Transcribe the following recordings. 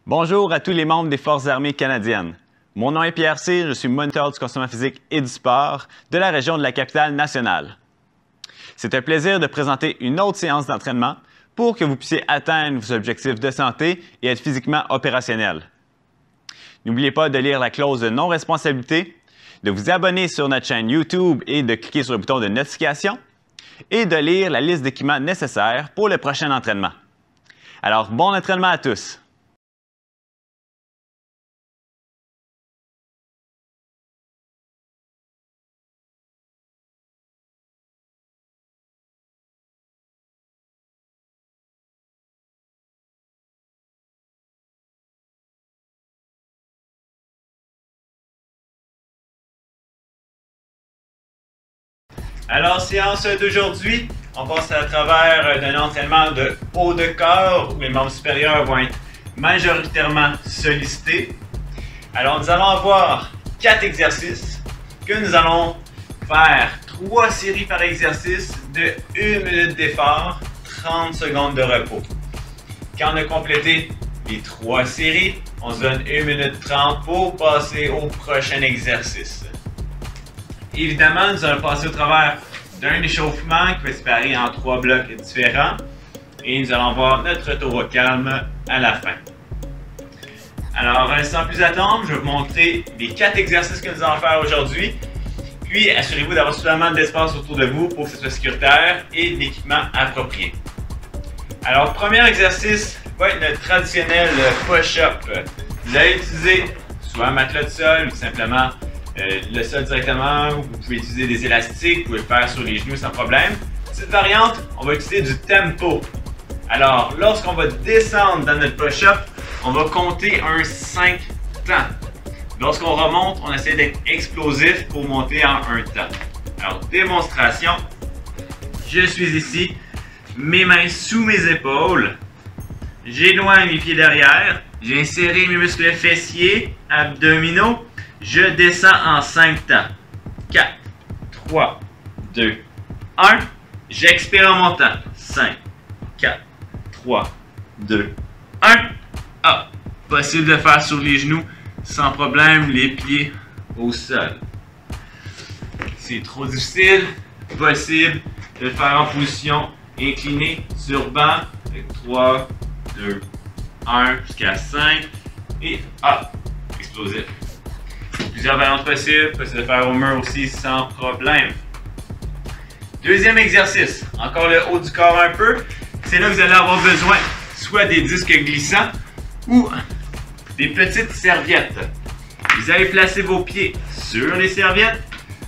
Bonjour à tous les membres des Forces armées canadiennes. Mon nom est Pierre Cyr, je suis moniteur du conditionnement physique et du sport de la région de la capitale nationale. C'est un plaisir de présenter une autre séance d'entraînement pour que vous puissiez atteindre vos objectifs de santé et être physiquement opérationnel. N'oubliez pas de lire la clause de non-responsabilité, de vous abonner sur notre chaîne YouTube et de cliquer sur le bouton de notification et de lire la liste d'équipements nécessaires pour le prochain entraînement. Alors, bon entraînement à tous! Alors, séance d'aujourd'hui, on passe à travers d'un entraînement de haut de corps où les membres supérieurs vont être majoritairement sollicités. Alors, nous allons avoir 4 exercices que nous allons faire 3 séries par exercice de 1 minute d'effort, 30 secondes de repos. Quand on a complété les 3 séries, on se donne 1 minute 30 pour passer au prochain exercice. Évidemment, nous allons passer au travers d'un échauffement qui va se séparer en 3 blocs différents et nous allons voir notre retour au calme à la fin. Alors, sans plus attendre, je vais vous montrer les 4 exercices que nous allons faire aujourd'hui. Puis, assurez-vous d'avoir suffisamment d'espace autour de vous pour que ce soit sécuritaire et l'équipement approprié. Alors, le premier exercice va être notre traditionnel push-up. Vous allez utiliser soit un matelas de sol ou simplement le sol directement, vous pouvez utiliser des élastiques, vous pouvez le faire sur les genoux sans problème. Cette variante, on va utiliser du tempo. Alors, lorsqu'on va descendre dans notre push-up, on va compter un 5 temps. Lorsqu'on remonte, on essaie d'être explosif pour monter en un temps. Alors, démonstration. Je suis ici, mes mains sous mes épaules. J'éloigne mes pieds derrière. J'ai inséré mes muscles fessiers, abdominaux. Je descends en 5 temps. 4, 3, 2, 1. J'expire en montant. 5, 4, 3, 2, 1. Ah, possible de faire sur les genoux sans problème, les pieds au sol. C'est trop difficile, possible de le faire en position inclinée sur banc. Avec 3, 2, 1 jusqu'à 5. Et ah, explosif. Plusieurs variantes possibles, possible de faire au mur aussi sans problème. Deuxième exercice, encore le haut du corps un peu. C'est là que vous allez avoir besoin soit des disques glissants ou des petites serviettes. Vous allez placer vos pieds sur les serviettes.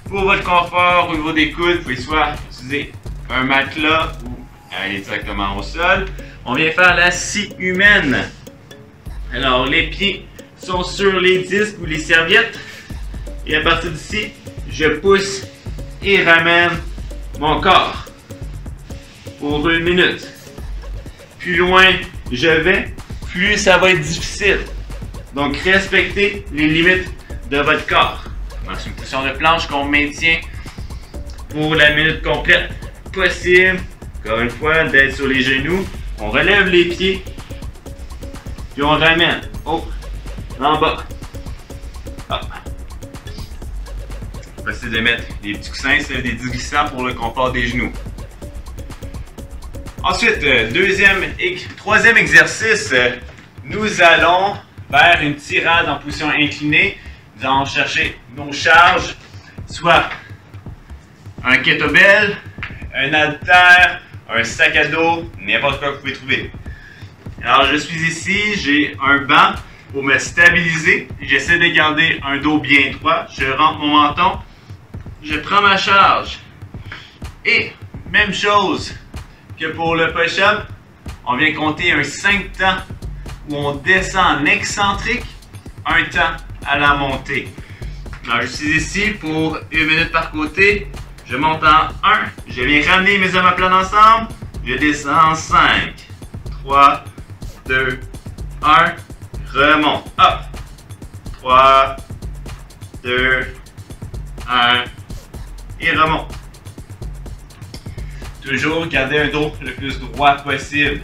Pour votre confort au niveau des coudes, vous pouvez soit utiliser un matelas ou aller directement au sol. On vient faire la scie humaine. Alors les pieds sont sur les disques ou les serviettes. Et à partir d'ici, je pousse et ramène mon corps pour 1 minute. Plus loin je vais, plus ça va être difficile. Donc, respectez les limites de votre corps. C'est une position de planche qu'on maintient pour la minute complète. Possible, encore une fois, d'être sur les genoux. On relève les pieds, puis on ramène. Oh, en bas. Hop. Possible de mettre des petits coussins, c'est des disques glissants pour le confort des genoux. Ensuite, troisième exercice, nous allons faire une tirade en position inclinée. Nous allons chercher nos charges, soit un kettlebell, un haltère, un sac à dos, n'importe quoi que vous pouvez trouver. Alors, je suis ici, j'ai un banc pour me stabiliser. J'essaie de garder un dos bien droit. Je rentre mon menton. Je prends ma charge. Et, même chose que pour le push-up, on vient compter un 5 temps où on descend en excentrique, un temps à la montée. Alors, je suis ici pour 1 minute par côté. Je monte en 1. Je viens ramener mes omoplates ensemble. Je descends en 5. 3, 2, 1. Remonte. Hop. 3, 2, 1. Et remonte. Toujours garder un dos le plus droit possible.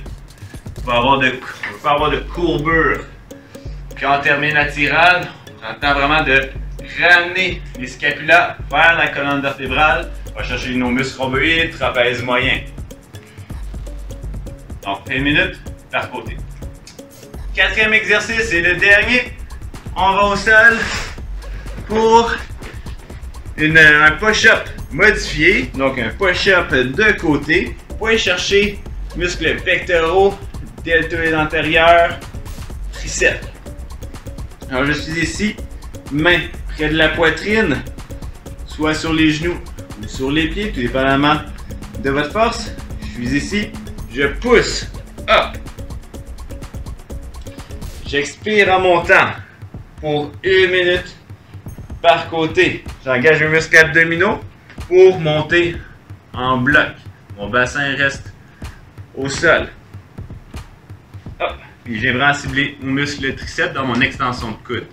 On ne peut pas avoir de courbure Quand on termine la tirade, on prend le temps vraiment de ramener les scapulas vers la colonne vertébrale. On va chercher nos muscles rhomboïdes, trapèze moyen. Donc, 1 minute par côté. Quatrième exercice et le dernier. On va au sol pour un push-up modifié. Donc, un push-up de côté pour aller chercher muscles pectoraux, deltoïdes antérieurs, triceps. Alors, je suis ici, main près de la poitrine, soit sur les genoux ou sur les pieds, tout dépendamment de votre force. Je suis ici, je pousse, hop. J'expire en montant pour 1 minute par côté. J'engage mes muscles abdominaux pour monter en bloc. Mon bassin reste au sol. Hop. Puis j'ai vraiment ciblé mon muscle triceps dans mon extension de coude.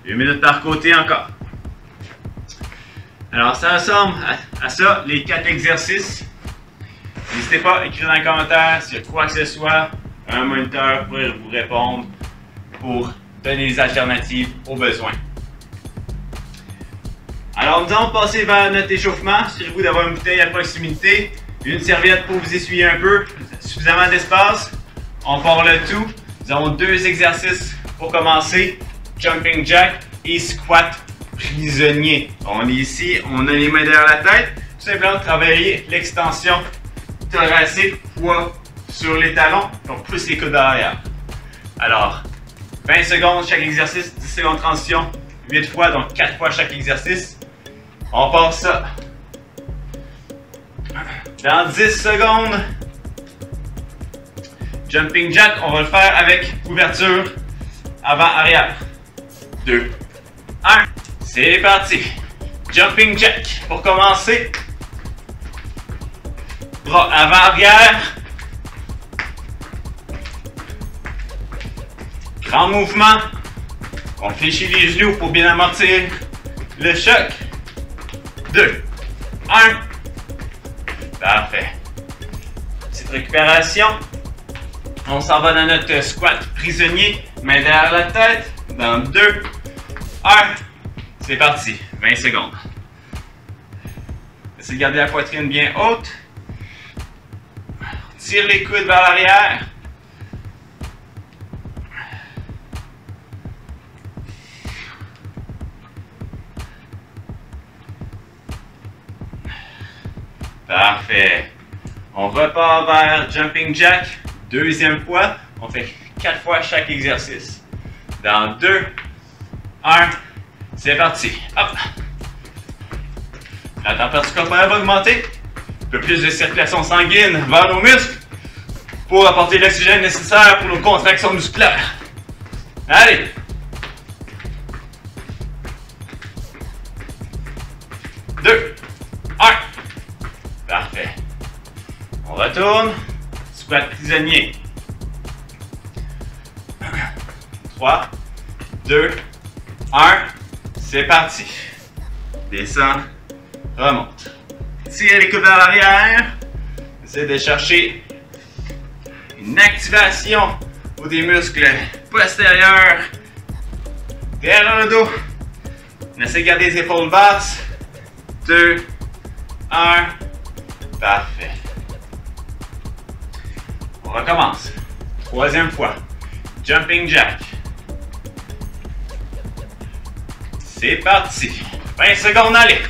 1 minute par côté encore. Alors ça ressemble à ça, les 4 exercices. N'hésitez pas à écrire dans les commentaires s'il y a quoi que ce soit. Un moniteur pour vous répondre, pour donner des alternatives aux besoins. Alors nous allons passer vers notre échauffement. Assurez-vous d'avoir une bouteille à proximité, une serviette pour vous essuyer un peu, suffisamment d'espace. On part le tout. Nous avons 2 exercices pour commencer. Jumping jack et squat prisonnier. On est ici, on a les mains derrière la tête. Tout simplement travailler l'extension thoracique, poids sur les talons. On pousse les coudes à l'arrière. Alors, 20 secondes chaque exercice, 10 secondes de transition, 8 fois, donc 4 fois chaque exercice. On part ça. Dans 10 secondes, jumping jack, on va le faire avec ouverture avant-arrière. 2, 1, c'est parti. Jumping jack. Pour commencer, bras avant-arrière. Grand mouvement. On fléchit les genoux pour bien amortir le choc. 2, 1. Parfait. Petite récupération. On s'en va dans notre squat prisonnier. Main derrière la tête. Dans 2, 1. C'est parti. 20 secondes. Essayez de garder la poitrine bien haute. Tire les coudes vers l'arrière. Parfait. On repart vers jumping jack. Deuxième fois. On fait 4 fois chaque exercice. Dans 2, 1. C'est parti. Hop. La température corporelle va augmenter. Un peu plus de circulation sanguine vers nos muscles pour apporter l'oxygène nécessaire pour nos contractions musculaires. Allez. Deux, 1. Parfait. On retourne. Squat prisonnier. 3, 2, 1. C'est parti. Descends. Remonte. Tirez les coudes vers l'arrière. Essayez de chercher une activation ou des muscles postérieurs derrière le dos. On essaie de garder les épaules basses. 2, 1. Parfait. On recommence. Troisième fois. Jumping jack. C'est parti. 20 secondes, allez.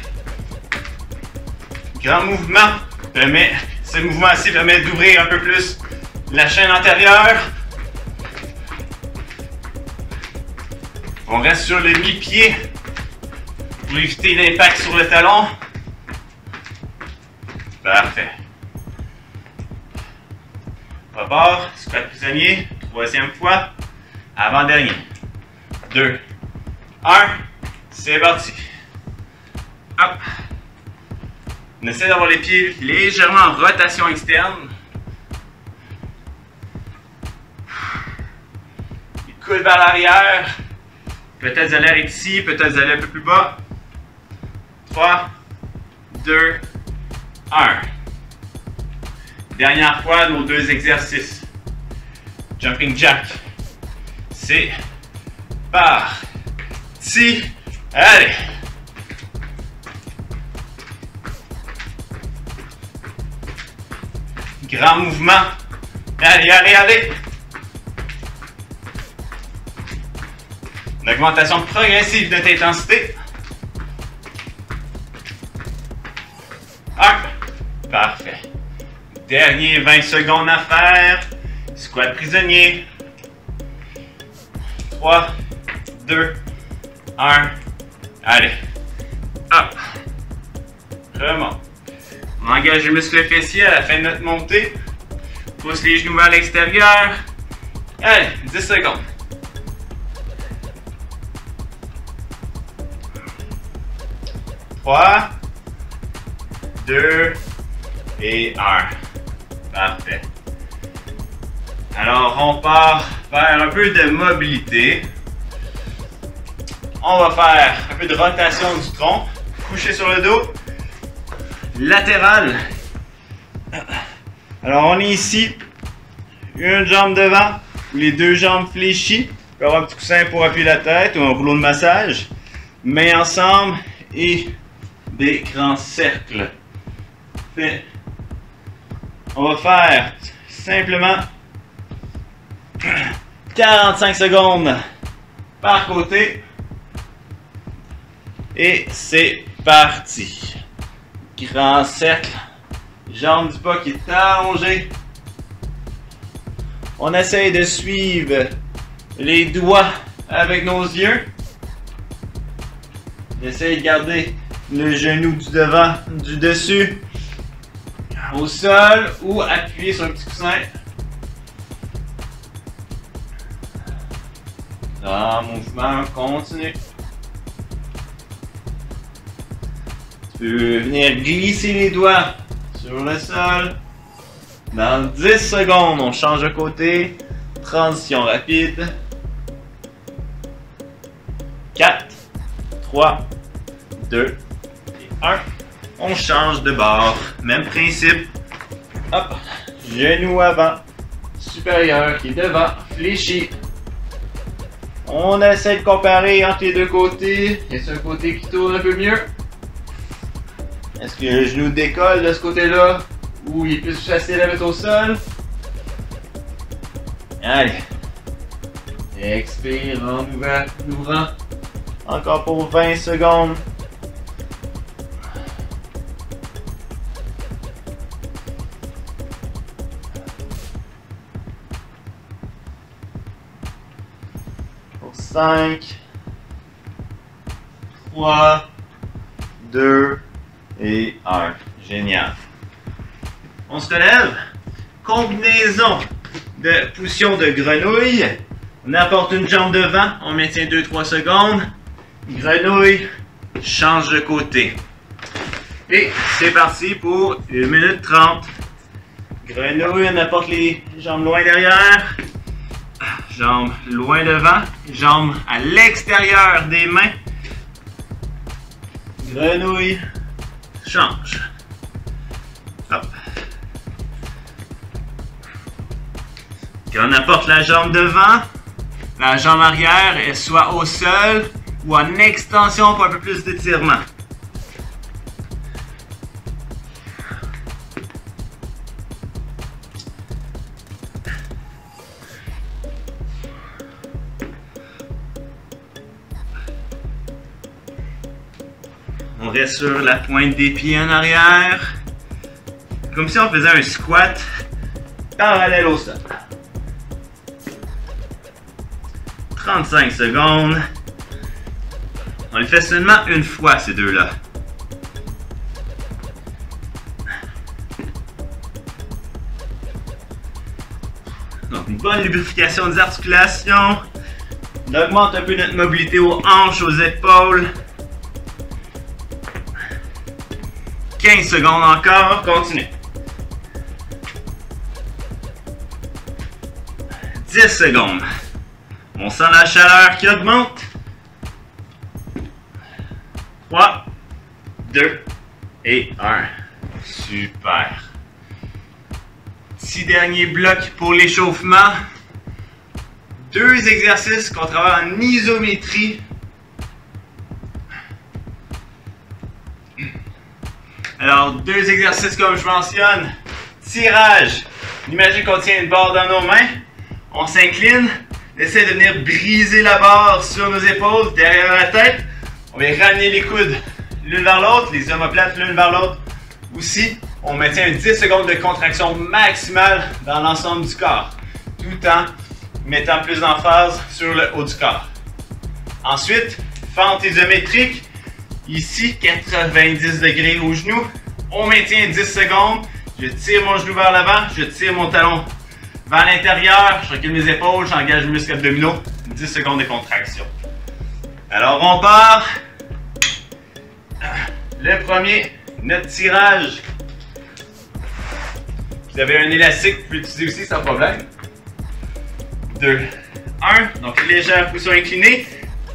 Grand mouvement. Ce mouvement-ci permet d'ouvrir un peu plus la chaîne antérieure. On reste sur le mi-pied pour éviter l'impact sur le talon. Parfait. Repart, squat prisonnier, troisième fois, avant-dernier. 2, 1, c'est parti. Hop. On essaie d'avoir les pieds légèrement en rotation externe. Les coudes vers l'arrière. Peut-être vous allez être ici, peut-être vous allez un peu plus bas. 3, 2, 1. Dernière fois, nos 2 exercices. Jumping jack. C'est Parti. Allez. Grand mouvement. Allez, allez, allez. Une augmentation progressive de intensité. 1. Parfait. Dernier 20 secondes à faire. Squat prisonnier. 3, 2, 1. Allez. Hop. Remonte. On engage les muscles fessiers à la fin de notre montée. Pousse les genoux vers l'extérieur. Allez, 10 secondes. Trois, 2 et 1. Parfait. Alors, on part vers un peu de mobilité. On va faire un peu de rotation du tronc. Coucher sur le dos. Latéral. Alors, on est ici. Une jambe devant. Les deux jambes fléchies. On peut avoir un petit coussin pour appuyer la tête ou un rouleau de massage. Mains ensemble et des grands cercles. Fait. On va faire simplement 45 secondes par côté. Et c'est parti. Grand cercle. Jambe du bas qui est allongée. On essaye de suivre les doigts avec nos yeux. On essaye de garder le genou du devant, du dessus au sol ou appuyer sur un petit coussin. Grand mouvement continu. Tu peux venir glisser les doigts sur le sol. Dans 10 secondes, on change de côté. Transition rapide. 4, 3, 2 et 1. On change de bord. Même principe. Hop. Genou avant. Supérieur qui est devant. Fléchi. On essaie de comparer entre les deux côtés. Est-ce un côté qui tourne un peu mieux? Est-ce que le genou décolle de ce côté-là? Ou il est plus facile à mettre au sol? Allez. Expire en ouvrant. Encore pour 20 secondes. Pour 5, 3, 2 et 1. Génial. On se relève. Combinaison de position de grenouille. On apporte une jambe devant. On maintient 2-3 secondes. Grenouille. Change de côté. Et c'est parti pour 1 minute 30. Grenouille. On apporte les jambes loin derrière. Jambes loin devant. Jambes à l'extérieur des mains. Grenouille. Change. Hop. Quand on apporte la jambe devant, la jambe arrière est soit au sol ou en extension pour un peu plus d'étirement. On reste sur la pointe des pieds en arrière, comme si on faisait un squat parallèle au sol. 35 secondes. On les fait seulement une fois, ces deux-là. Donc, une bonne lubrification des articulations. On augmente un peu notre mobilité aux hanches, aux épaules. 15 secondes encore, continue. 10 secondes. On sent la chaleur qui augmente. 3, 2 et 1. Super. Petit dernier bloc pour l'échauffement. 2 exercices qu'on travaille en isométrie. Alors, 2 exercices comme je mentionne. Tirage. Imagine qu'on tient une barre dans nos mains. On s'incline. On essaie de venir briser la barre sur nos épaules, derrière la tête. On va ramener les coudes l'une vers l'autre, les omoplates l'une vers l'autre. Aussi, on maintient 10 secondes de contraction maximale dans l'ensemble du corps, tout en mettant plus d'emphase sur le haut du corps. Ensuite, fente isométrique. Ici, 90 degrés au genou. On maintient 10 secondes. Je tire mon genou vers l'avant, je tire mon talon vers l'intérieur, je recule mes épaules, j'engage les muscles abdominaux. 10 secondes de contraction. Alors, on part. Le premier, notre tirage. Vous avez un élastique, vous pouvez l'utiliser aussi sans problème. 2, 1. Donc, légère position inclinée.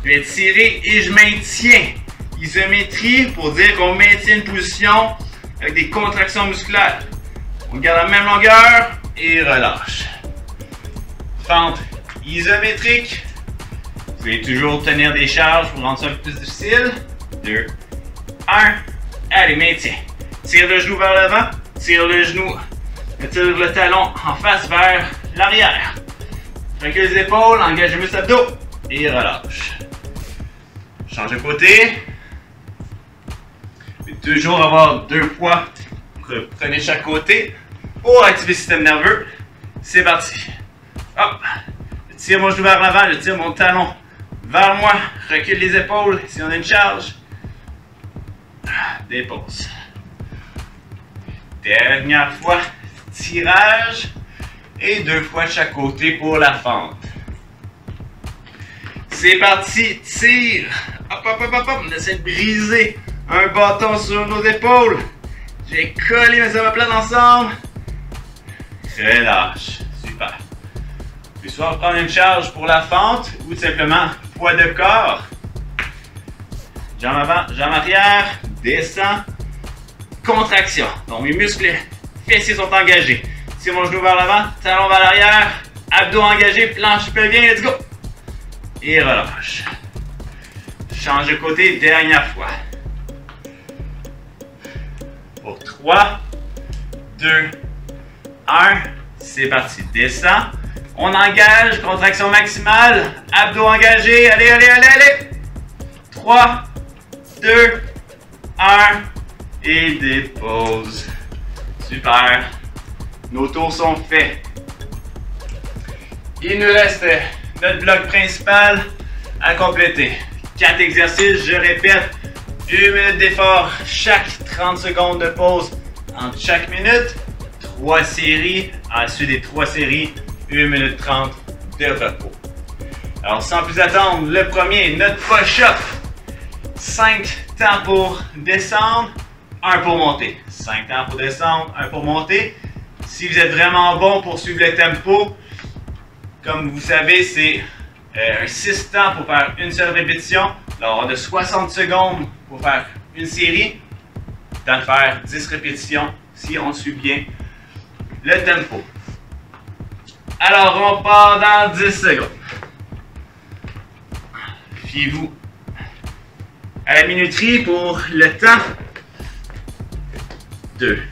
Je vais tirer et je maintiens. Isométrie pour dire qu'on maintient une position avec des contractions musculaires. On garde la même longueur et relâche. Fente isométrique. Vous pouvez toujours tenir des charges pour rendre ça un peu plus difficile. 2, 1. Allez, maintien. Tire le genou vers l'avant. Tire le genou. Tire le talon en face vers l'arrière. Recule les épaules, engage les muscles abdos et relâche. Change de côté. Vous pouvez toujours avoir 2 poids. Prenez chaque côté pour activer le système nerveux. C'est parti. Hop. Je tire mon genou vers l'avant, je tire mon talon vers moi. Recule les épaules si on a une charge. Dépose. Dernière fois, tirage. Et 2 fois de chaque côté pour la fente. C'est parti, tire. Hop, hop, hop, hop, hop. On essaie de briser un bâton sur nos épaules. J'ai collé mes omoplates ensemble. Relâche. Super. Puis soit prendre une charge pour la fente ou tout simplement poids de corps. Jambe avant, jambe arrière. Descend. Contraction. Donc mes muscles fessiers sont engagés. Tire mon genou vers l'avant, talon vers l'arrière, abdos engagés, planche pelvien, let's go! Et relâche. Change de côté, dernière fois. Pour 3, 2, 1, c'est parti. Descend. On engage, contraction maximale, abdos engagés, allez, allez, allez, allez! 3, 2, 1, et dépose. Super. Nos tours sont faits. Il nous reste notre bloc principal à compléter. 4 exercices, je répète, 1 minute d'effort chaque 30 secondes de pause entre chaque minute. 3 séries, ensuite des 3 séries, 1 minute 30 de repos. Alors sans plus attendre, le premier, notre push-up. 5 temps pour descendre, 1 pour monter. 5 temps pour descendre, 1 pour monter. Si vous êtes vraiment bon pour suivre le tempo, comme vous savez, c'est un 6 temps pour faire une seule répétition. Alors, on a 60 secondes pour faire une série. Temps de faire 10 répétitions si on suit bien le tempo. Alors, on part dans 10 secondes. Fiez-vous à la minuterie pour le temps. 2,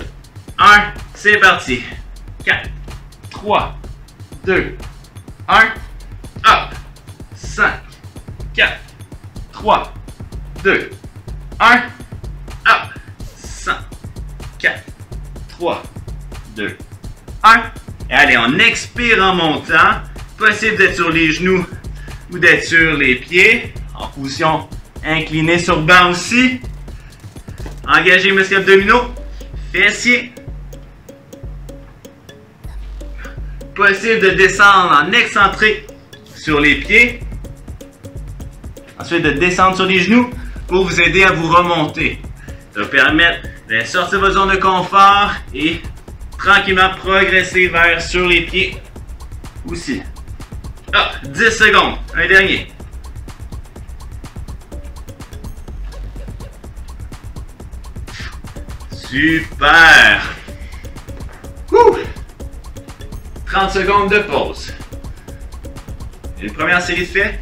1, c'est parti. 4, 3, 2, 1, hop. 5, 4, 3, 2, 1, hop. 5, 4, 3, 2, 1. Et allez, on expire en montant. Possible d'être sur les genoux ou d'être sur les pieds. En position inclinée sur banc aussi. Engagez les muscles abdominaux. Fessiers. Possible de descendre en excentrique sur les pieds. Ensuite, de descendre sur les genoux pour vous aider à vous remonter. Ça va permettre de sortir de votre zone de confort et tranquillement progresser vers sur les pieds aussi. Ah, 10 secondes. Un dernier. Super. 30 secondes de pause. Une première série de faits.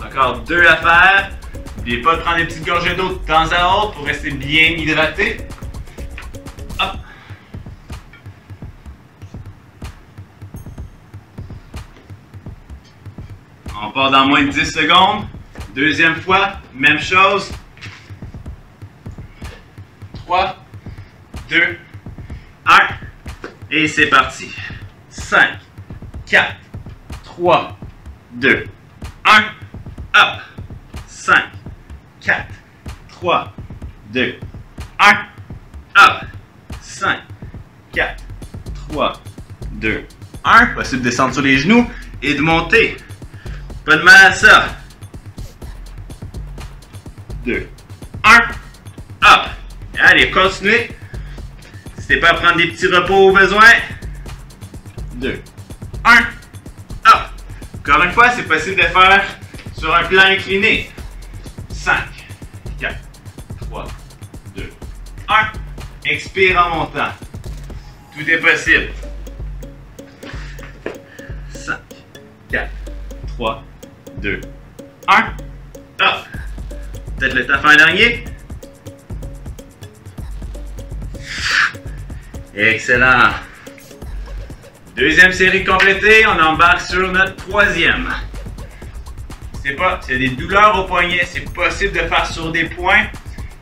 Encore 2 à faire. N'oubliez pas de prendre des petites gorgées d'eau de temps à autre pour rester bien hydraté. Hop. On part dans moins de 10 secondes. Deuxième fois, même chose. 3, 2, 1. Et c'est parti. 5, 4, 3, 2, 1. Hop. 5, 4, 3, 2, 1. Hop. 5, 4, 3, 2, 1. Possible de descendre sur les genoux et de monter. Pas de mal à ça. 2, 1. Hop. Allez, continuez. N'hésitez pas à prendre des petits repos au besoin. 2, 1. Hop. Encore une fois, c'est possible de faire sur un plan incliné. 5, 4, 3, 2, 1. Expire en montant. Tout est possible. 5, 4, 3, 2, 1. Hop. Peut-être le temps de faire un dernier. Excellent. Deuxième série complétée, on embarque sur notre troisième. C'est pas, s'il y a des douleurs au poignet, c'est possible de faire sur des points.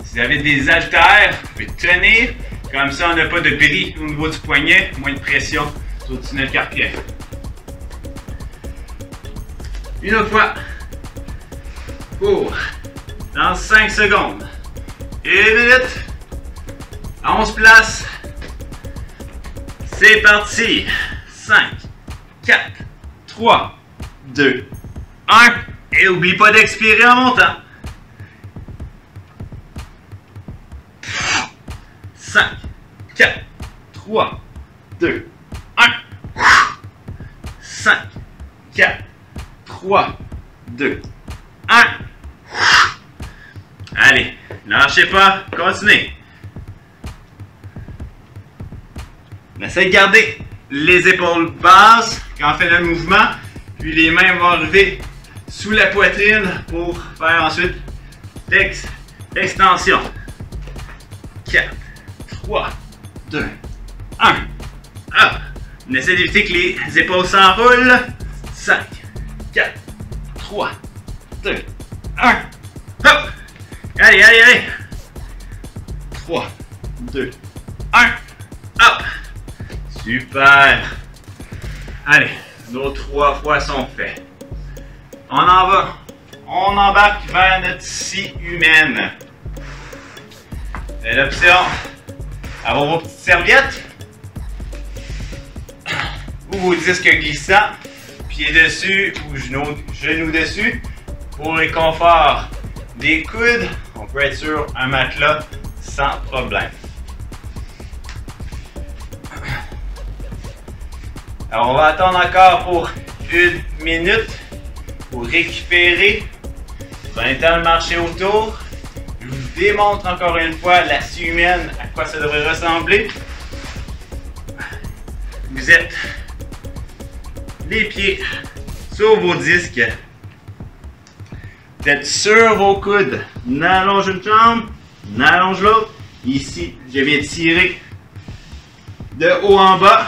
Si vous avez des haltères, vous pouvez tenir. Comme ça, on n'a pas de bris au niveau du poignet, moins de pression sur le tunnel carpien. Une autre fois. Pour dans 5 secondes. 1 minute. 11 places. C'est parti. 5, 4, 3, 2, 1. Et n'oublie pas d'expirer en montant. 5, 4, 3, 2, 1. 5, 4, 3, 2, 1. Allez, lâchez pas, continuez. On essaie de garder les épaules basses quand on fait le mouvement, puis les mains vont arriver sous la poitrine pour faire ensuite l'extension. 4, 3, 2, 1. Hop. On essaie d'éviter que les épaules s'enroulent. 5, 4, 3, 2, 1. Hop. Allez, allez, allez. 3, 2, 1. Hop. Super. Allez, nos 3 fois sont faits. On en va. On embarque vers notre scie humaine. C'est l'option. Avoir vos petites serviettes. Ou vos disques glissants. Pieds dessus ou genoux dessus. Pour le confort des coudes, on peut être sur un matelas sans problème. Alors on va attendre encore pour 1 minute pour récupérer. Prenez le temps de marcher autour. Je vous démontre encore une fois la scie humaine, à quoi ça devrait ressembler. Vous êtes les pieds sur vos disques. Vous êtes sur vos coudes. On allonge une jambe, on allonge l'autre. Ici, je viens tirer de haut en bas.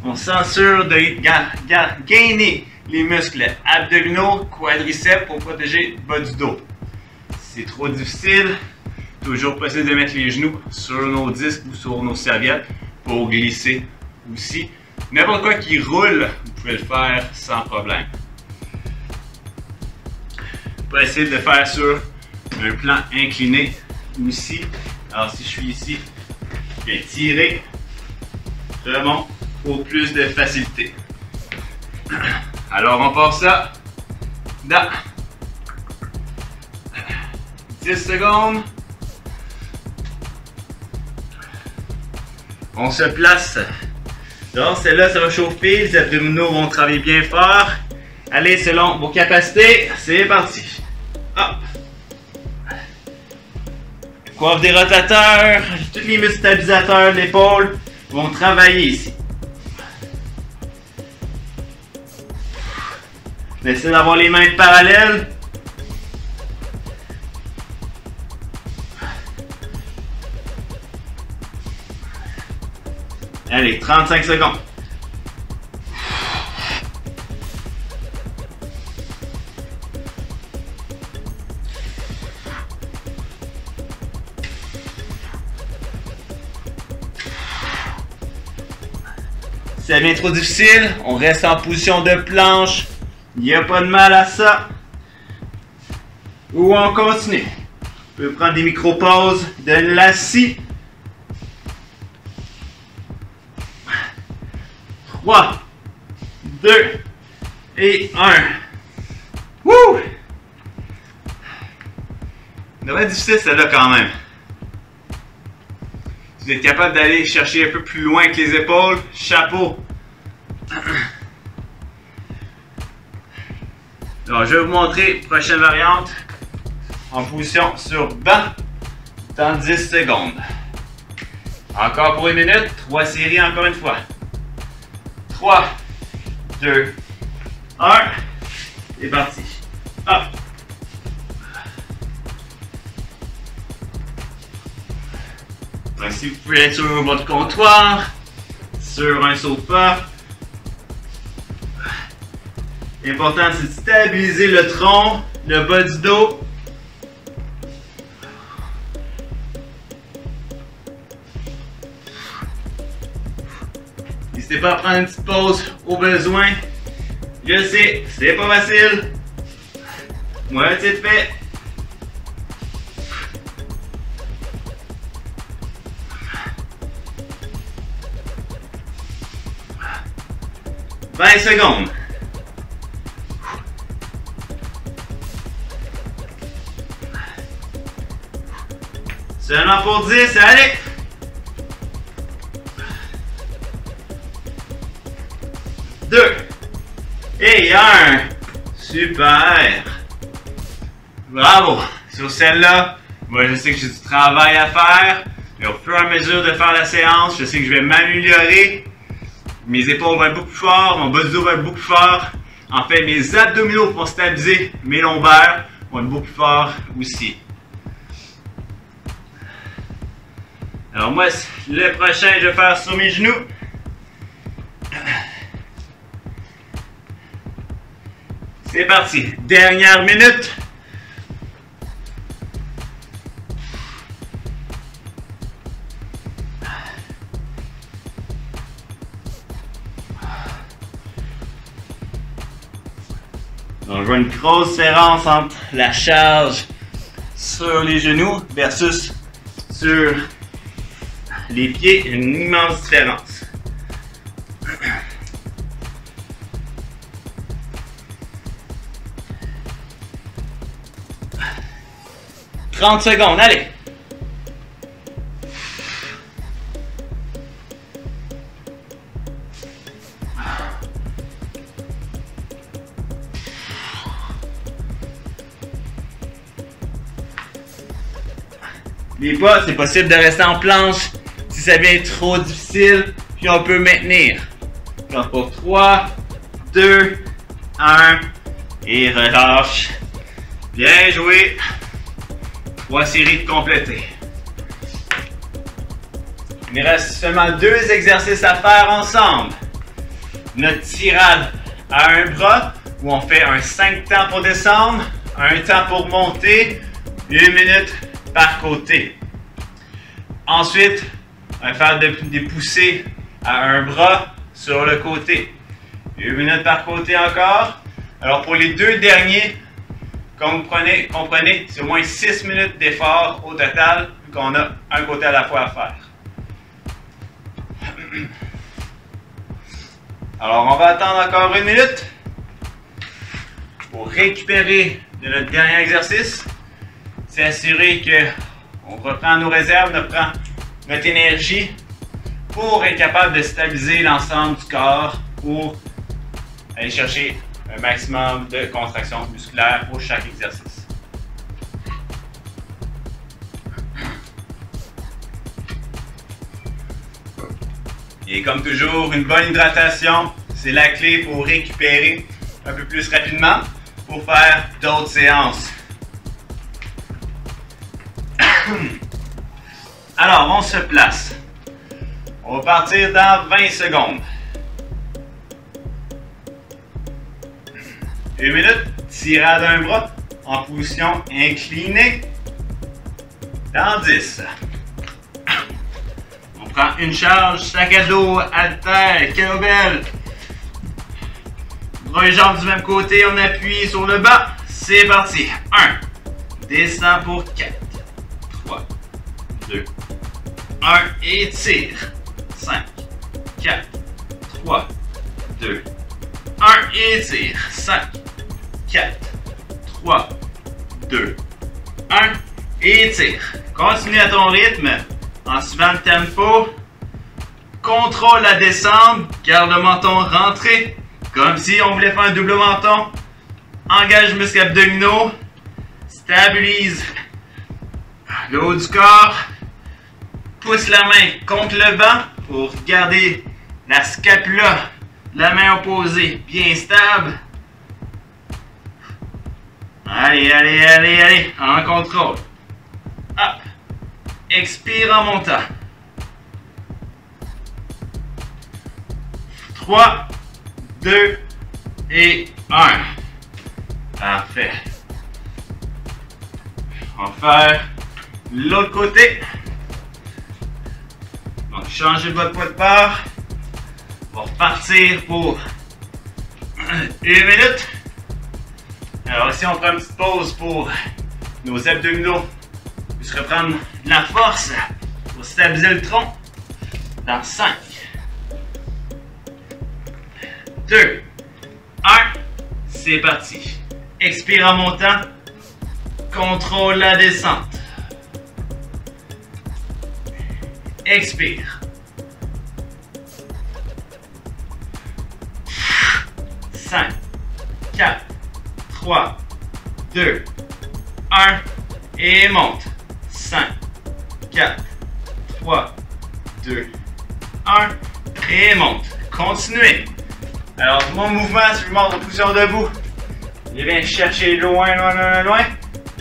On s'assure de gainer les muscles abdominaux, quadriceps pour protéger le bas du dos. Si c'est trop difficile, toujours possible de mettre les genoux sur nos disques ou sur nos serviettes pour glisser aussi. N'importe quoi qui roule, vous pouvez le faire sans problème. Possible de faire sur un plan incliné aussi. Alors si je suis ici, je vais tirer, je remonte pour plus de facilité. Alors on part ça dans 10 secondes. On se place. Donc celle-là, ça va chauffer, les abdominaux vont travailler bien fort. Allez, selon vos capacités, c'est parti. Hop. Coiffe des rotateurs, tous les muscles stabilisateurs de l'épaule vont travailler ici. On essaie d'avoir les mains parallèles. Allez, 35 secondes. Si ça devient trop difficile, on reste en position de planche. Il n'y a pas de mal à ça. Ou on continue. On peut prendre des micro-pauses de l'assis. 3, 2 et 1. Wouh! Ça va être difficile celle-là quand même. Si vous êtes capable d'aller chercher un peu plus loin que les épaules, chapeau. Alors, je vais vous montrer la prochaine variante en position sur banc dans 10 secondes. Encore pour 1 minute, 3 séries encore une fois. 3, 2, 1, c'est parti. Hop. Donc, si vous pouvez être sur votre comptoir, sur un sofa, l'important c'est de stabiliser le tronc, le bas du dos. N'hésitez pas à prendre une petite pause au besoin. Je sais, c'est pas facile. Moitié de fait. « 20 secondes. Seulement pour 10, allez! 2 et 1. Super! Bravo! Sur celle-là, moi je sais que j'ai du travail à faire. Mais au fur et à mesure de faire la séance, je sais que je vais m'améliorer. Mes épaules vont être beaucoup plus fortes, mon bas du dos va être beaucoup plus fort. En fait, mes abdominaux vont stabiliser, mes lombaires vont être beaucoup plus forts aussi. Alors moi, le prochain, je vais faire sur mes genoux. C'est parti. Dernière minute. Donc, je vois une grosse différence entre la charge sur les genoux versus sur les pieds. Une immense différence. 30 secondes, allez! Les pas, c'est possible de rester en planche si ça devient trop difficile, puis on peut maintenir. Donc pour 3, 2, 1, et relâche. Bien joué! 3 séries de compléter. Il nous reste seulement 2 exercices à faire ensemble. Notre tirade à un bras, où on fait un 5 temps pour descendre, un temps pour monter, 1 minute par côté. Ensuite, on va faire des poussées à un bras sur le côté. 1 minute par côté encore. Alors pour les 2 derniers, comme vous comprenez, c'est au moins 6 minutes d'effort au total, vu qu'on a un côté à la fois à faire. Alors on va attendre encore 1 minute pour récupérer de notre dernier exercice. C'est assurer qu'on reprend nos réserves, notre énergie pour être capable de stabiliser l'ensemble du corps pour aller chercher un maximum de contraction musculaire pour chaque exercice. Et comme toujours, une bonne hydratation, c'est la clé pour récupérer un peu plus rapidement pour faire d'autres séances. Alors, on se place. On va partir dans 20 secondes. 1 minute, tirade d'un bras en position inclinée. Dans 10. On prend une charge, sac à dos, haltère, kettlebell. Bras et jambes du même côté, on appuie sur le bas. C'est parti. 1. Descend pour 4. 3. 2. 1. Et tire. 5. 4. 3. 2. 1. Et tire. 5. 4. 3. 2. 1. Et tire. Continue à ton rythme en suivant le tempo. Contrôle la descente. Garde le menton rentré. Comme si on voulait faire un double menton. Engage les muscles abdominaux. Stabilise le haut du corps. Pousse la main contre le banc pour garder la scapula, la main opposée, bien stable. Allez, allez, allez, allez, en contrôle. Hop. Expire en montant. 3, 2 et 1. Parfait. On va faire l'autre côté. Donc, changez votre poids de part. On va repartir pour 1 minute. Alors ici, on prend une petite pause pour nos abdominaux. Puis reprendre de la force pour stabiliser le tronc. Dans 5, 2, 1. C'est parti. Expire en montant. Contrôle la descente. Expire. 5, 4, 3, 2, 1 et monte. 5, 4, 3, 2, 1 et monte. Continuez. Alors, mon mouvement, si je monte en position debout, je viens chercher loin, loin, loin, loin.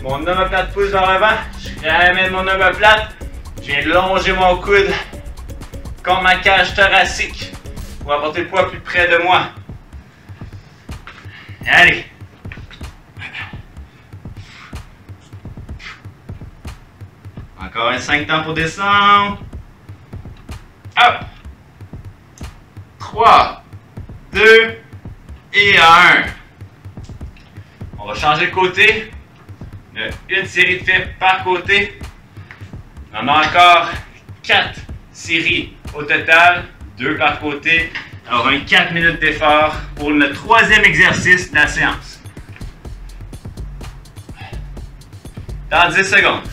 Mon omoplate pousse vers l'avant. Je ramène mon omoplate. Je viens longer mon coude contre ma cage thoracique pour apporter le poids plus près de moi. Allez. Encore un 5 temps pour descendre. Hop. 3, 2 et 1. On va changer de côté. Une série de faits par côté. On a encore 4 séries au total, 2 par côté. Alors, 4 minutes d'effort pour le troisième exercice de la séance. Dans 10 secondes.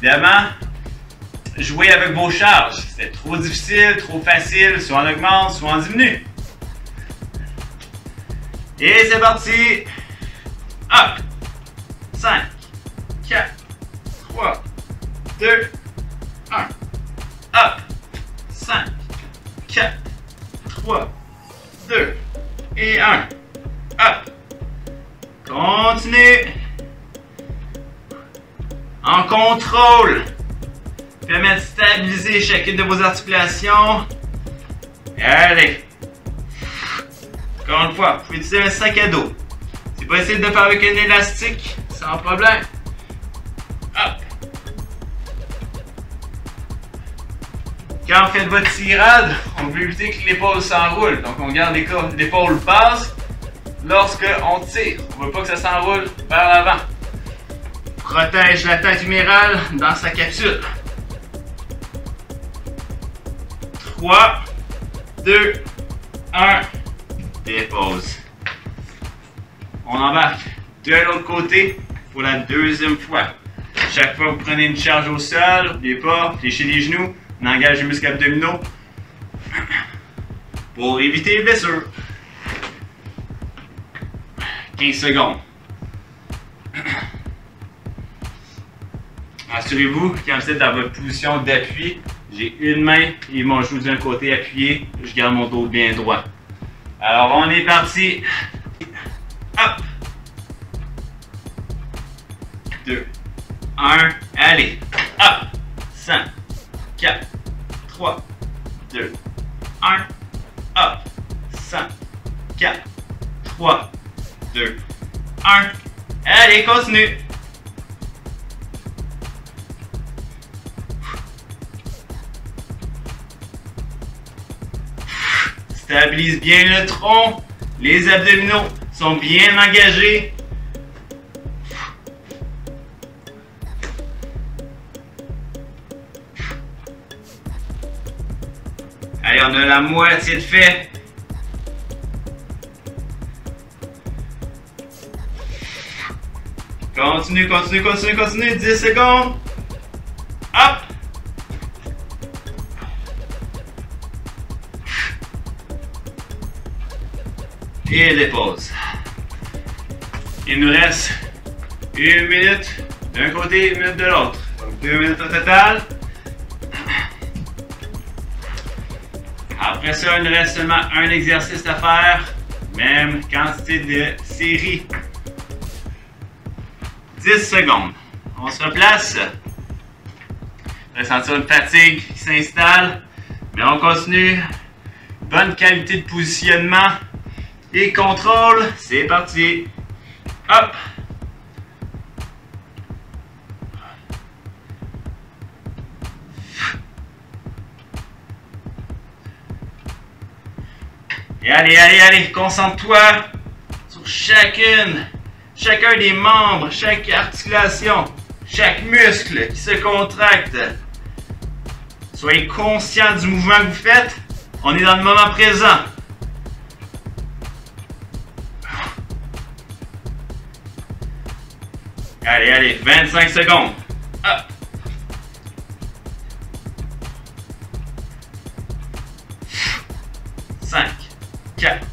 Évidemment, jouez avec vos charges. C'est trop difficile, trop facile, soit on augmente, soit on diminue. Et c'est parti. Hop. 5, 4, 3, 2, 1. Hop. 5, 4, 3, 2 et 1. Hop. Continuez. En contrôle. Permet de stabiliser chacune de vos articulations. Allez. Encore une fois, vous pouvez utiliser un sac à dos. C'est possible de faire avec un élastique, sans problème. Hop. Quand vous faites votre tirade, on veut éviter que l'épaule s'enroule. Donc on garde l'épaule basse lorsque on tire. On ne veut pas que ça s'enroule vers l'avant. Protège la tête humérale dans sa capsule. 3, 2, 1, dépose. On embarque de l'autre côté pour la deuxième fois. Chaque fois que vous prenez une charge au sol, n'oubliez pas, fléchez les genoux, on engage les muscles abdominaux pour éviter les blessures. 15 secondes. Assurez-vous, quand vous êtes dans votre position d'appui, j'ai une main et mon genou d'un côté appuyé, je garde mon dos bien droit. Alors on est parti. 2, 1. Allez. Up. 5, 4, 3, 2, 1. Up. 5, 4, 3, 2, 1. Allez, continue. Stabilise bien le tronc. Les abdominaux sont bien engagés. Allez, on a la moitié de fait. Continue, continue, continue, continue. 10 secondes. Hop. Et dépose. Il nous reste 1 minute d'un côté, 1 minute de l'autre. Donc 2 minutes au total. Après ça, il nous reste seulement un exercice à faire. Même quantité de séries. 10 secondes. On se replace. On va sentir une fatigue qui s'installe. Mais on continue. Bonne qualité de positionnement. Et contrôle. C'est parti. Hop. Et allez, allez, allez, concentre-toi sur chacun des membres, chaque articulation, chaque muscle qui se contracte. Soyez conscient du mouvement que vous faites. On est dans le moment présent. Allez, allez, 25 secondes. Hop. Cinq, 4,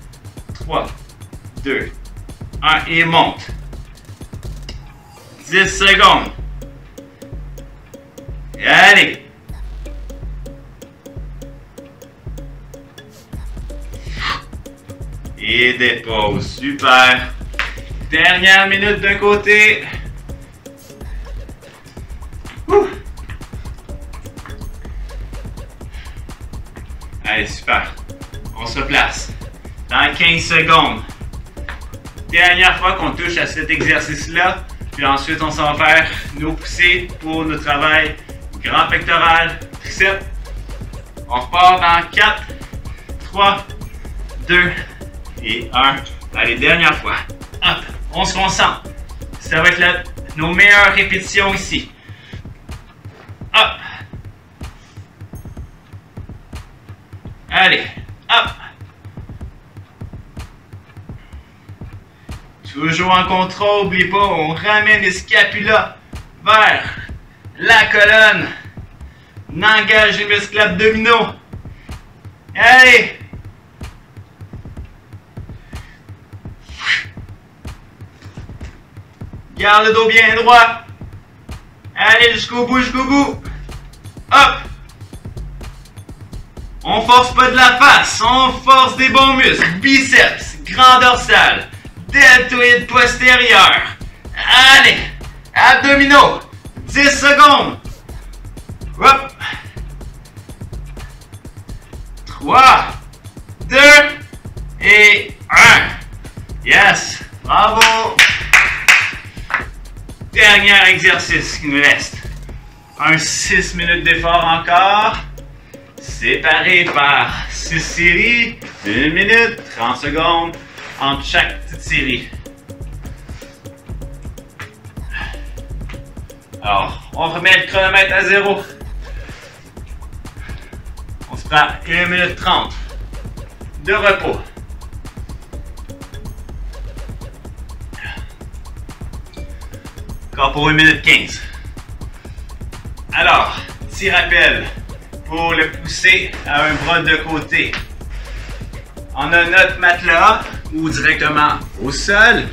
3, 2, 1 et monte. 10 secondes. Et allez. Et dépose. Super. Dernière minute d'un côté. Allez, super. On se place. Dans 15 secondes. Dernière fois qu'on touche à cet exercice-là. Puis ensuite, on s'en va faire nos poussées pour notre travail grand pectoral, triceps. On repart dans 4, 3, 2 et 1. Allez, dernière fois. Hop, on se concentre. Ça va être nos meilleures répétitions ici. Hop. Allez, hop. Toujours en contrôle, n'oublie pas, on ramène les scapulas vers la colonne. On engage les muscles abdominaux. Allez. Garde le dos bien droit. Allez jusqu'au bout, jusqu'au bout. Hop. On force pas de la face, on force des bons muscles. Biceps, grand dorsal, deltoïde postérieur. Allez, abdominaux. 10 secondes. Hop. 3, 2 et 1. Yes, bravo. Dernier exercice qui nous reste. Un 6 minutes d'effort encore. Séparé par 6 séries, 1 minute, 30 secondes entre chaque petite série. Alors, on remet le chronomètre à 0. On se prend 1 minute 30 de repos. Encore pour 1 minute 15. Alors, petit rappel. Pour le pousser à un bras de côté. On a notre matelas ou directement au sol.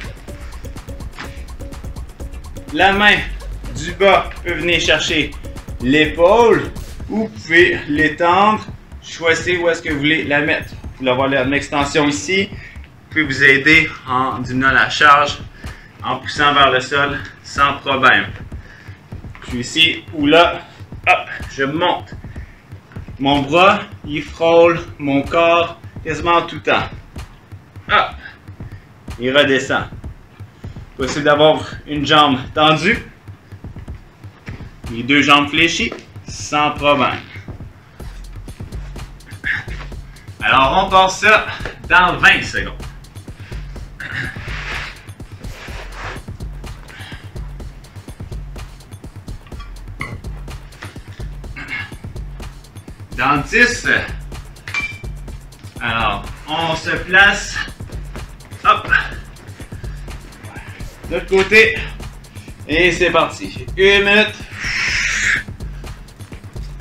La main du bas peut venir chercher l'épaule ou vous pouvez l'étendre. Choisissez où est-ce que vous voulez la mettre. Vous pouvez avoir une extension ici. Vous pouvez vous aider en diminuant la charge, en poussant vers le sol sans problème. Je suis ici ou là, hop, je monte. Mon bras, il frôle mon corps quasiment tout le temps. Hop, il redescend. Possible d'avoir une jambe tendue, les deux jambes fléchies, sans problème. Alors, on passe ça dans 20 secondes. Dans 10, alors, on se place, hop, de l'autre côté, et c'est parti. 1 minute,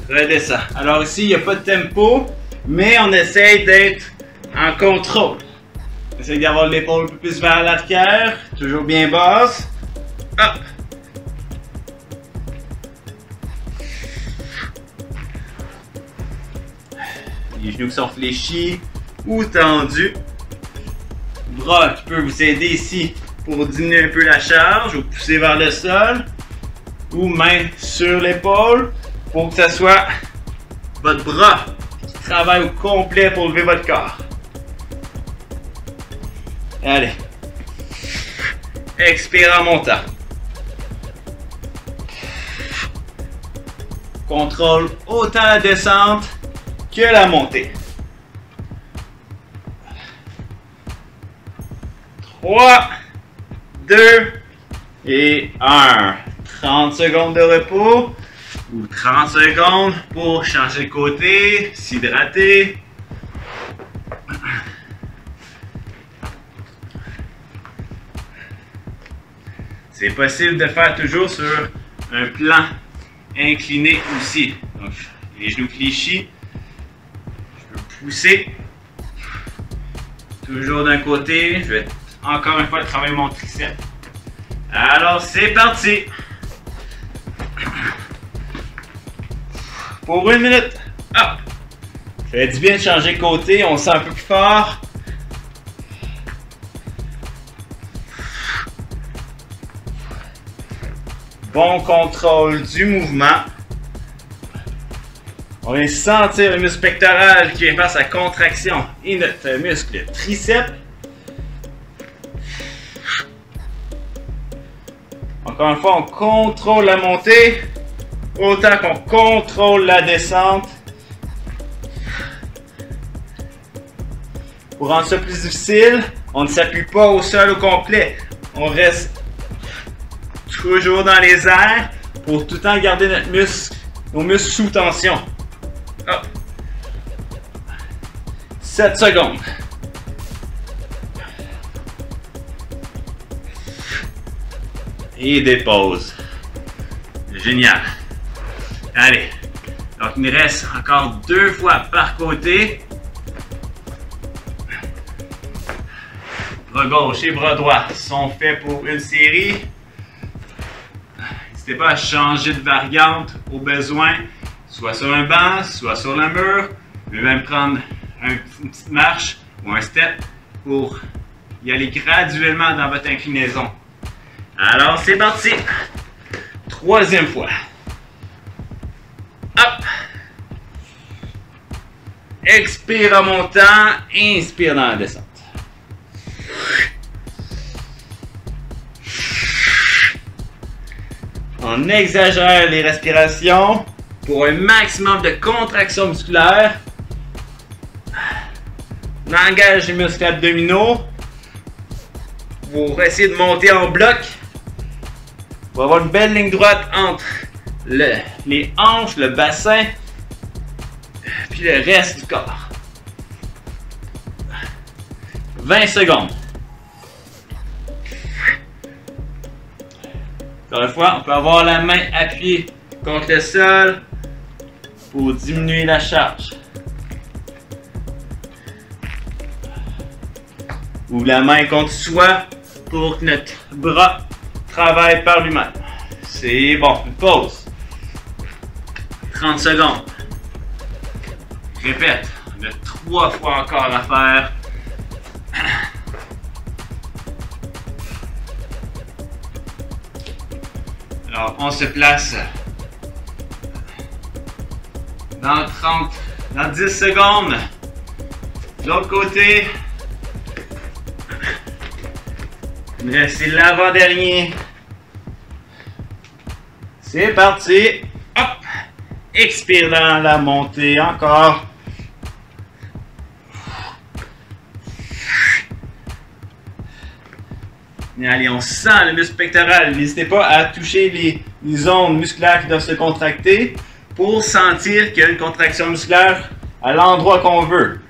redescend. Alors ici, il n'y a pas de tempo, mais on essaye d'être en contrôle. On essaye d'avoir l'épaule un peu plus vers l'arrière, toujours bien basse, hop. Les genoux qui sont fléchis ou tendus. Bras qui peut vous aider ici pour diminuer un peu la charge ou pousser vers le sol. Ou main sur l'épaule pour que ce soit votre bras qui travaille au complet pour lever votre corps. Allez. Expire en montant. Contrôle autant la descente que la montée. 3, 2 et 1. 30 secondes de repos ou 30 secondes pour changer de côté, s'hydrater. C'est possible de faire toujours sur un plan incliné aussi. Donc, les genoux fléchis. Pousser. Toujours d'un côté. Je vais encore une fois travailler mon triceps. Alors, c'est parti. Pour 1 minute. Hop. Ça fait du bien de changer de côté. On se sent un peu plus fort. Bon contrôle du mouvement. On vient sentir le muscle pectoral qui fait sa contraction et notre muscle triceps. Encore une fois, on contrôle la montée autant qu'on contrôle la descente. Pour rendre ça plus difficile, on ne s'appuie pas au sol au complet. On reste toujours dans les airs pour tout le temps garder nos muscles sous tension. Hop. 7 secondes. Et des pauses. Génial. Allez. Donc, il me reste encore 2 fois par côté. Bras gauche et bras droit sont faits pour une série. N'hésitez pas à changer de variante au besoin. Soit sur un banc, soit sur le mur. Vous pouvez même prendre une petite marche ou un step pour y aller graduellement dans votre inclinaison. Alors, c'est parti. 3e fois. Hop. Expire en montant. Inspire dans la descente. On exagère les respirations pour un maximum de contraction musculaire. On engage les muscles abdominaux pour essayer de monter en bloc. Pour avoir une belle ligne droite entre les hanches, le bassin, puis le reste du corps. 20 secondes. Encore une fois, on peut avoir la main appuyée contre le sol pour diminuer la charge. Ou la main contre soi pour que notre bras travaille par lui-même. C'est bon, une pause. 30 secondes. Répète, on a 3 fois encore à faire. Alors, on se place dans 10 secondes. De l'autre côté, il me reste l'avant-dernier. C'est parti. Hop. Expire dans la montée. Encore. Et allez, on sent le muscle pectoral. N'hésitez pas à toucher les zones musculaires qui doivent se contracter pour sentir qu'il y a une contraction musculaire à l'endroit qu'on veut.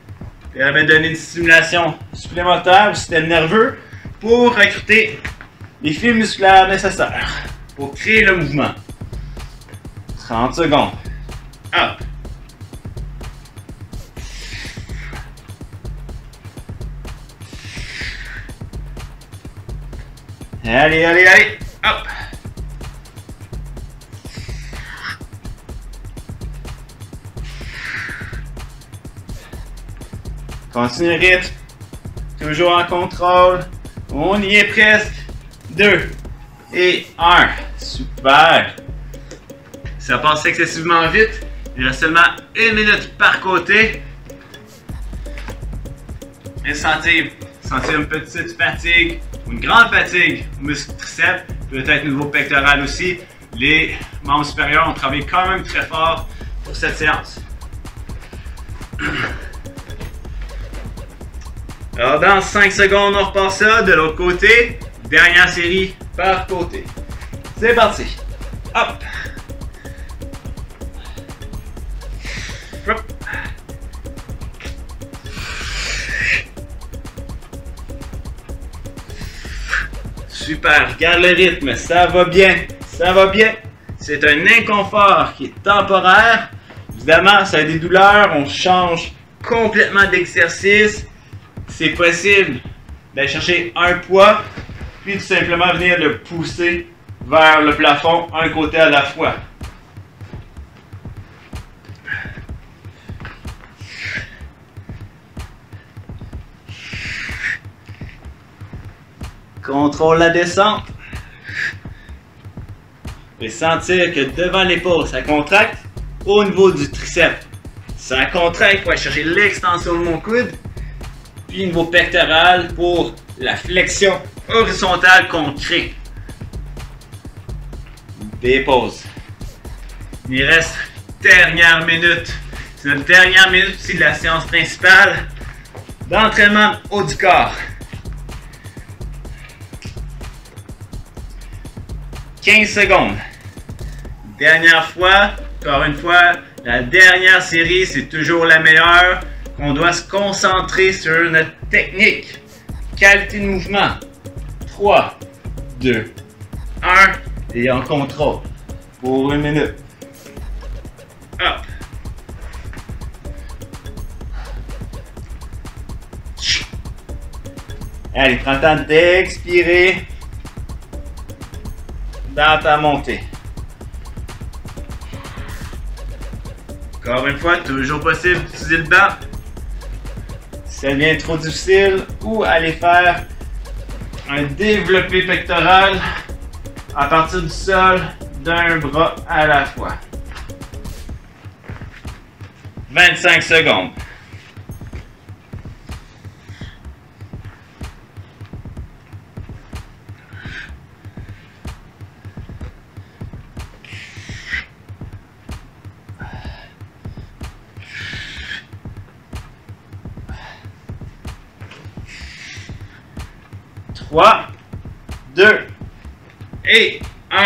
Ça va donner une stimulation supplémentaire au système nerveux pour recruter les fibres musculaires nécessaires pour créer le mouvement. 30 secondes. Hop. Allez, allez, allez. Hop. Continue le rythme. Toujours en contrôle. On y est presque. 2 et 1. Super. Ça passe excessivement vite. Il reste seulement 1 minute par côté. Et sentir une petite fatigue ou une grande fatigue au muscle triceps, peut-être au niveau pectoral aussi. Les membres supérieurs ont travaillé quand même très fort pour cette séance. Alors dans 5 secondes, on repart ça de l'autre côté. Dernière série par côté. C'est parti. Hop. Hop. Super, regarde le rythme, ça va bien, ça va bien. C'est un inconfort qui est temporaire. Évidemment, ça a des douleurs, on change complètement d'exercice. C'est possible d'aller chercher un poids, puis tout simplement venir le pousser vers le plafond, un côté à la fois. Contrôle la descente. Et sentir que devant l'épaule, ça contracte au niveau du triceps. Ça contracte pour aller chercher l'extension de mon coude. Puis niveau pectoral pour la flexion horizontale qu'on crée. Dépose. Il reste dernière minute. C'est notre dernière minute aussi de la séance principale d'entraînement haut du corps. 15 secondes. Dernière fois, encore une fois, la dernière série, c'est toujours la meilleure. On doit se concentrer sur notre technique. Qualité de mouvement. 3, 2, 1. Et en contrôle. Pour 1 minute. Hop. Allez, prends le temps d'expirer dans ta montée. Encore une fois, toujours possible d'utiliser le banc. Si ça devient trop difficile, ou aller faire un développé pectoral à partir du sol d'un bras à la fois. 25 secondes. Trois, 2 et 1.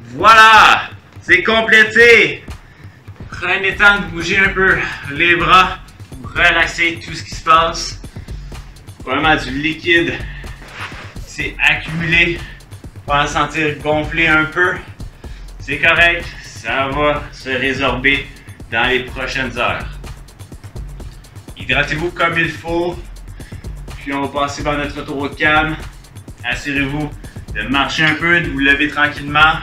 Voilà, c'est complété. Prenez le temps de bouger un peu les bras pour relaxer tout ce qui se passe. Vraiment du liquide s'est accumulé. On va sentir gonfler un peu. C'est correct, ça va se résorber dans les prochaines heures. Hydratez-vous comme il faut. Puis on va passer par notre retour au calme. Assurez-vous de marcher un peu, de vous lever tranquillement.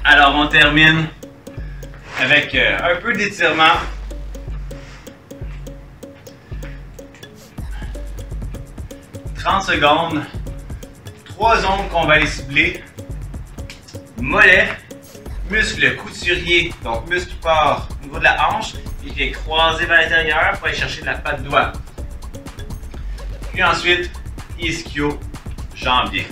Alors on termine avec un peu d'étirement. 30 secondes. 3 zones qu'on va aller cibler. Mollet, muscle couturier, donc muscle qui part au niveau de la hanche et qui est croisé vers l'intérieur pour aller chercher de la patte doigt. Puis ensuite, ischio-jambier.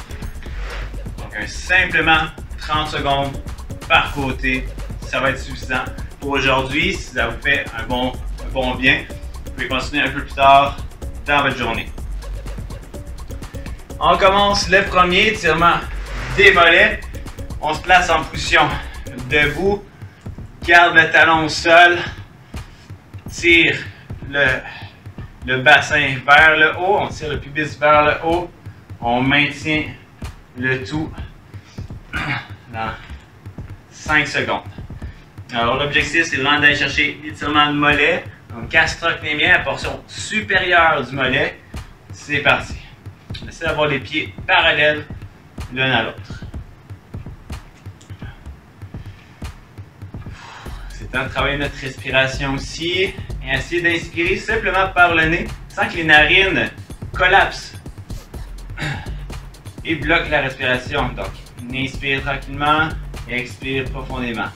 Donc simplement 30 secondes par côté, ça va être suffisant pour aujourd'hui. Si ça vous fait un bon bien, vous pouvez continuer un peu plus tard dans votre journée. On commence le premier étirement des mollets. On se place en position debout, garde le talon au sol, tire le bassin vers le haut, on tire le pubis vers le haut, on maintient le tout dans 5 secondes. Alors l'objectif c'est vraiment d'aller chercher l'étirement de mollet, donc gastrocnémien, la portion supérieure du mollet. C'est parti. Essayez d'avoir les pieds parallèles l'un à l'autre. C'est temps de travailler notre respiration aussi. Et essayer d'inspirer simplement par le nez sans que les narines collapsent et bloquent la respiration. Donc, inspire tranquillement et expire profondément.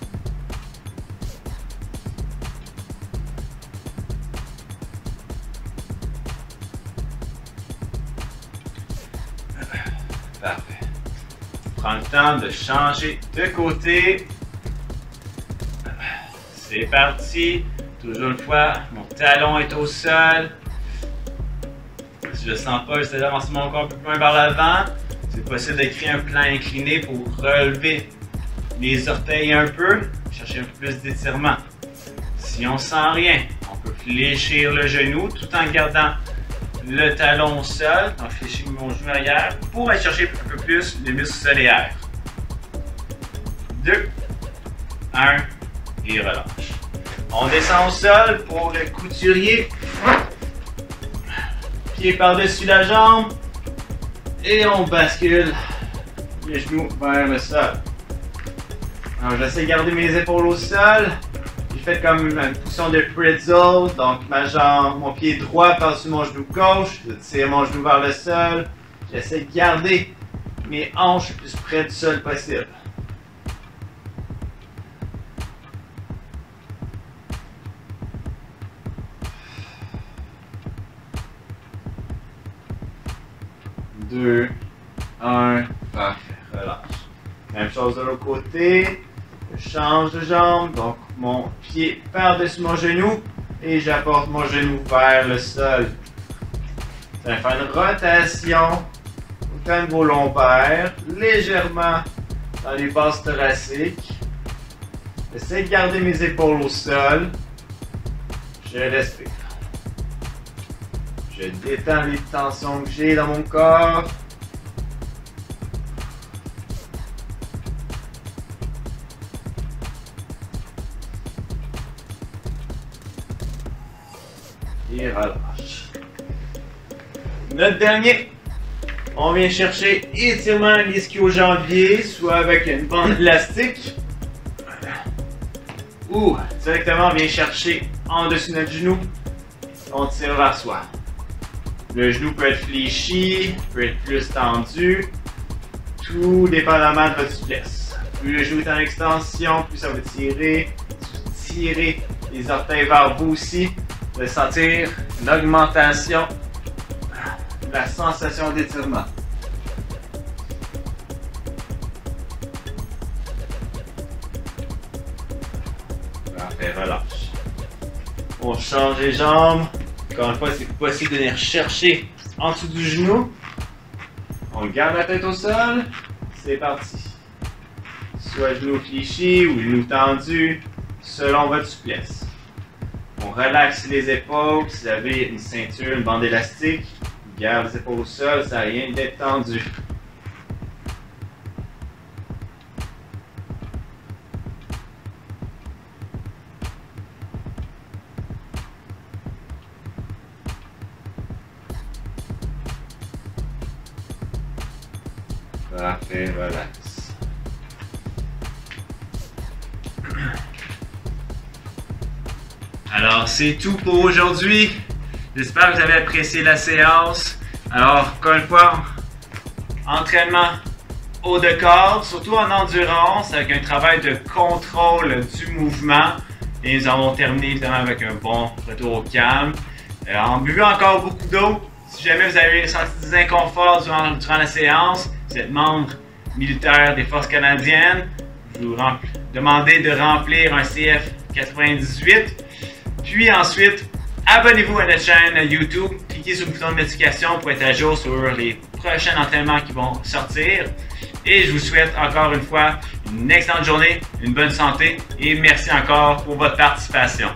Parfait. Prends le temps de changer de côté. C'est parti. Toujours une fois, mon talon est au sol. Si je ne sens pas, j'essaie d'avancer mon corps un peu plus loin vers l'avant. C'est possible de créer un plan incliné pour relever les orteils un peu. Chercher un peu plus d'étirement. Si on ne sent rien, on peut fléchir le genou tout en gardant le talon au sol. Donc fléchir mon genou arrière pour aller chercher un peu plus le muscle solaire. 2, 1 et relâche. On descend au sol pour le couturier. Pied par-dessus la jambe. Et on bascule les genoux vers le sol. Alors j'essaie de garder mes épaules au sol. J'ai fait comme une position de pretzel. Donc mon pied droit par-dessus mon genou gauche. Je tire mon genou vers le sol. J'essaie de garder mes hanches le plus près du sol possible. Deux, un, parfait, relâche. Même chose de l'autre côté, je change de jambe, donc mon pied par-dessus mon genou et j'apporte mon genou vers le sol. Ça va faire une rotation au niveau lombaire, légèrement dans les bases thoraciques. J'essaie de garder mes épaules au sol. Je respire. Je détends les tensions que j'ai dans mon corps. Et relâche. Notre dernier, on vient chercher étirement l'ischio-jambier, soit avec une bande élastique, ou directement on vient chercher en dessus de notre genou, on tire vers soi. Le genou peut être fléchi, peut être plus tendu, tout dépendamment de votre souplesse. Plus le genou est en extension, plus ça va tirer. Si vous tirez les orteils vers vous aussi, vous allez sentir une augmentation de la sensation d'étirement. Parfait, relâche. On change les jambes. Encore une fois, c'est possible de venir chercher en dessous du genou. On garde la tête au sol. C'est parti. Soit genou fléchi ou genou tendu, selon votre souplesse. On relaxe les épaules. Si vous avez une ceinture, une bande élastique, garde les épaules au sol, ça n'a rien d'être tendu. Parfait, relax. Alors, c'est tout pour aujourd'hui. J'espère que vous avez apprécié la séance. Alors, encore une fois, entraînement haut de corps, surtout en endurance, avec un travail de contrôle du mouvement. Et nous avons terminé évidemment avec un bon retour au calme. En buvant encore beaucoup d'eau, si jamais vous avez ressenti des inconforts durant la séance, vous êtes membre militaire des Forces canadiennes, je vous demandez de remplir un CF 98. Puis ensuite, abonnez-vous à notre chaîne YouTube, cliquez sur le bouton de notification pour être à jour sur les prochains entraînements qui vont sortir. Et je vous souhaite encore une fois une excellente journée, une bonne santé et merci encore pour votre participation.